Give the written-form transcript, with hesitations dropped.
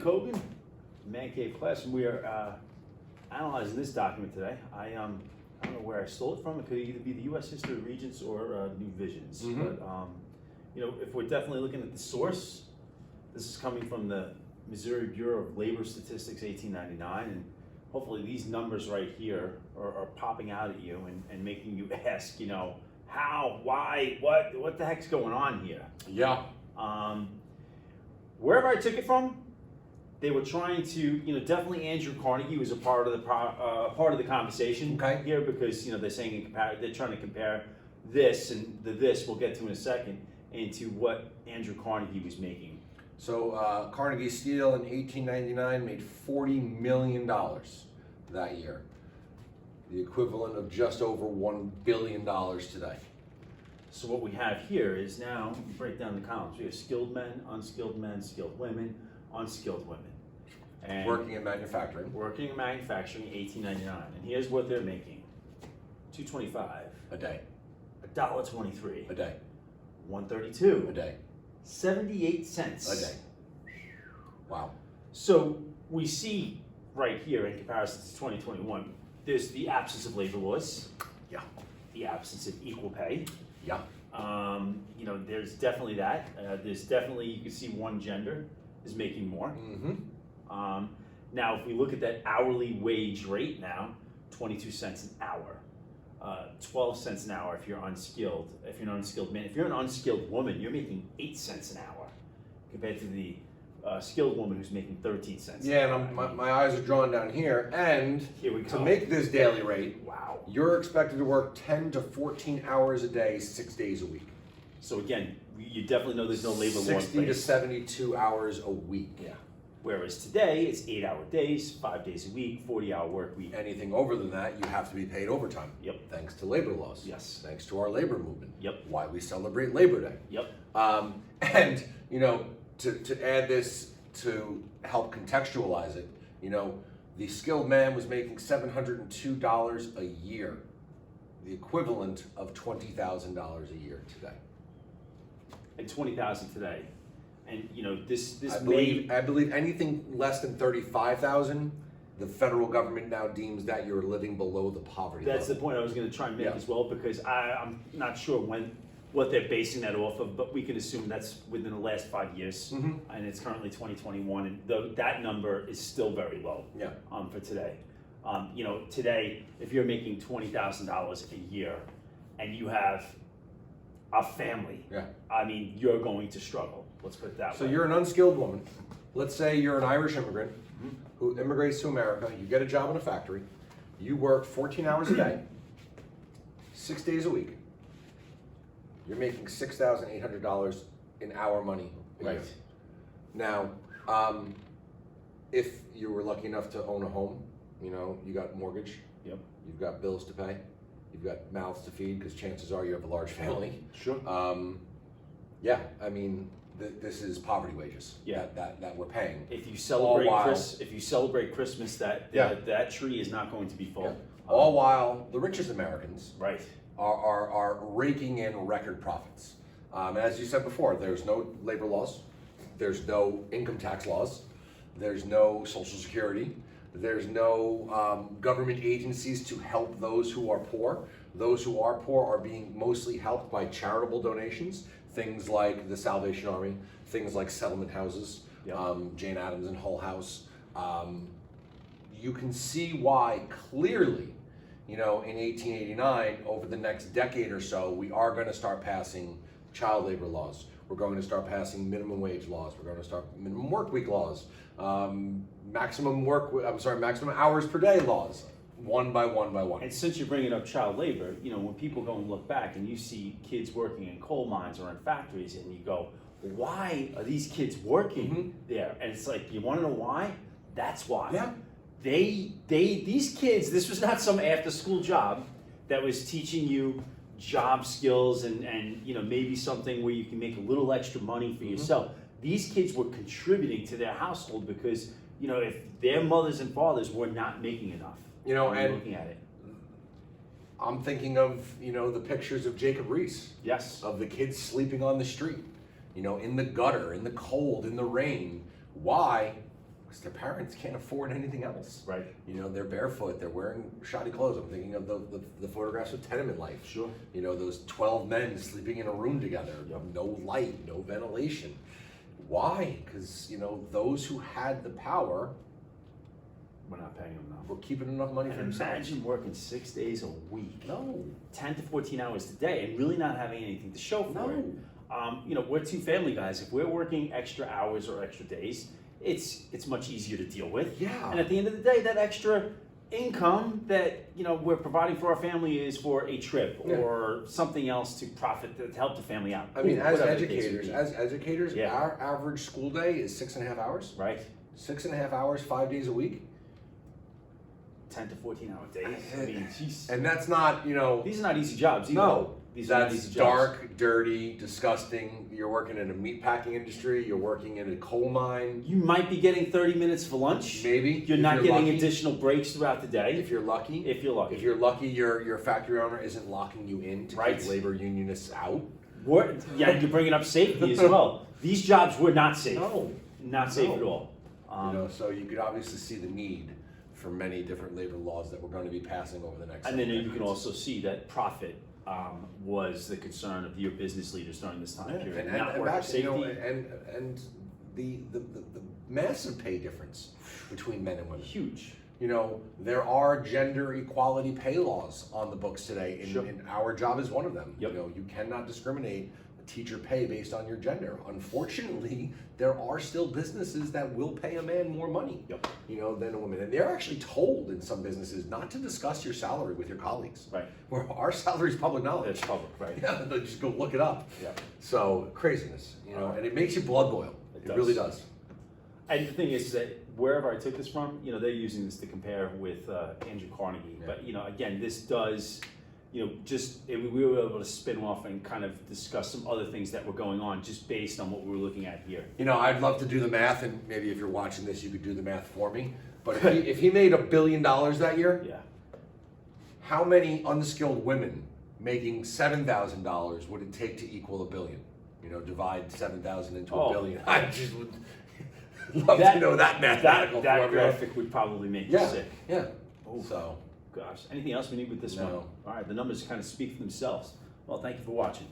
Kogan, Man Cave Classroom. We are analyzing this document today. I don't know where I stole it from. It could either be the U.S. History of Regents or New Visions. But if we're definitely looking at the source, this is coming from the Missouri Bureau of Labor Statistics, 1899, and hopefully these numbers right here are popping out at you and making you ask, how, why, what the heck's going on here? Yeah. Wherever I took it from, they were trying to, definitely Andrew Carnegie was a part of the conversation here, because they're saying they're trying to compare this and this we'll get to in a second into what Andrew Carnegie was making. So Carnegie Steel in 1899 made $40 million that year, the equivalent of just over $1 billion today. So what we have here is now, we break down the columns. We have skilled men, skilled women, unskilled women. And working in manufacturing. Working in manufacturing, 1899. And here's what they're making. $2.25 a day. $1.23 a day. $1.32 a day. 78 cents a day. Wow. So we see right here in comparison to 2021, there's the absence of labor laws. Yeah. The absence of equal pay. Yeah. There's definitely that. There's definitely, you can see one gender is making more. Mm-hmm. Now, if we look at that hourly wage rate now, 22 cents an hour. 12 cents an hour if you're unskilled. If you're an unskilled man, if you're an unskilled woman, you're making 8 cents an hour compared to the skilled woman who's making 13 cents. Yeah, and my eyes are drawn down here. And here we go. To make this daily rate, wow, you're expected to work 10 to 14 hours a day, 6 days a week. So again, you definitely know there's no labor law. 60 to 72 hours a week. Yeah. Whereas today, it's 8-hour days, 5 days a week, 40-hour work week. Anything over than that, you have to be paid overtime. Yep. Thanks to labor laws. Yes. Thanks to our labor movement. Yep. Why we celebrate Labor Day. Yep. And, to add this to help contextualize it, the skilled man was making $702 a year, the equivalent of $20,000 a year today. And $20,000 today. And this I believe anything less than $35,000, the federal government now deems that you're living below the poverty level. That's the point I was going to try and make as well, because I'm not sure what they're basing that off of, but we can assume that's within the last 5 years, and it's currently 2021, and that number is still very low. Yeah. For today, today if you're making $20,000 a year, and you have a family, you're going to struggle. Let's put it that way. So you're an unskilled woman. Let's say you're an Irish immigrant who immigrates to America. You get a job in a factory. You work 14 hours a day, 6 days a week. You're making $6,800 in our money a year. Now, if you were lucky enough to own a home, you got mortgage. Yep. You've got bills to pay. You've got mouths to feed, because chances are you have a large family. Sure. This is poverty wages that we're paying. If you celebrate Christmas, that tree is not going to be full. Yeah. All while the richest Americans right are raking in record profits. As you said before, there's no labor laws, there's no income tax laws, there's no Social Security, there's no government agencies to help those who are poor. Those who are poor are being mostly helped by charitable donations, things like the Salvation Army, things like settlement houses, Jane Addams and Hull House. You can see why clearly, in 1889, over the next decade or so, we are going to start passing child labor laws. We're going to start passing minimum wage laws. We're going to start minimum work week laws, maximum hours per day laws, one by one. And since you're bringing up child labor, when people go and look back and you see kids working in coal mines or in factories, and you go, why are these kids working there? And it's like, you want to know why? That's why. Yeah. These kids, this was not some after school job that was teaching you job skills and maybe something where you can make a little extra money for yourself. These kids were contributing to their household because if their mothers and fathers were not making enough. And looking at it, I'm thinking of the pictures of Jacob Riis. Yes. Of the kids sleeping on the street, in the gutter, in the cold, in the rain. Why? Because their parents can't afford anything else. Right. You know, they're barefoot, they're wearing shoddy clothes. I'm thinking of the photographs of tenement life. Sure. You know, those 12 men sleeping in a room together, Yep. no light, no ventilation. Why? Because, you know, those who had the power We're not paying them enough. were keeping enough money for And themselves. imagine working 6 days a week. No. 10 to 14 hours a day and really not having anything to show for No. it. You know, we're two family guys. If we're working extra hours or extra days, it's much easier to deal with. Yeah. And at the end of the day, that extra income that, you know, we're providing for our family is for a trip Yeah. or something else to profit, to help the family out. I mean, as Whatever the case may educators, be. Yeah. our average school day is 6.5 hours. Right? 6.5 hours, 5 days a week. 10 to 14 hour days. I mean, jeez. And that's not, you know, These are not easy jobs either. no. These are not That's easy jobs. dark, dirty, disgusting. You're working in a meatpacking industry. You're working in a coal mine. You might be getting 30 minutes for lunch. Maybe. You're if not you're getting lucky. additional breaks throughout the day. If you're lucky. If you're lucky. If you're lucky, your factory owner isn't locking you in to Right. keep labor unionists out. Yeah, you're bringing up safety as well. These jobs were not safe. No. Not safe No. at all. You know, so you could obviously see the need for many different labor laws that we're going to be passing over the next. And then several you can decades. also see that profit was the concern of your business leaders during this time Yeah, period. and Not worker back, safety. you know, and the massive pay difference between men and women. Huge. You know, there are gender equality pay laws on the books today, and, Sure. and our job is one of them. Yep. You know, you cannot discriminate teacher pay based on your gender. Unfortunately, there are still businesses that will pay a man more money, Yep. you know, than a woman. And they're actually told in some businesses not to discuss your salary with your colleagues. Right. Where our salary is public knowledge. It's public, right? Yeah, just go look it up. Yeah. So craziness, you know, and it makes your blood boil. It It does. really does. And the thing is that wherever I took this from, you know, they're using this to compare with Andrew Carnegie. Yeah. But, you know, again, this does, you know, we were able to spin off and kind of discuss some other things that were going on just based on what we were looking at here. You know, I'd love to do the math, and maybe if you're watching this, you could do the math for me. But if he made $1 billion that year, Yeah. how many unskilled women making $7,000 would it take to equal $1 billion? You know, divide 7,000 into Oh. $1 billion. I just would love to know that mathematical That formula. graphic would probably make you Yeah, sick. yeah. Oh. So. Gosh, anything else we need with this No. one? All right, the numbers kind of speak for themselves. Well, thank you for watching.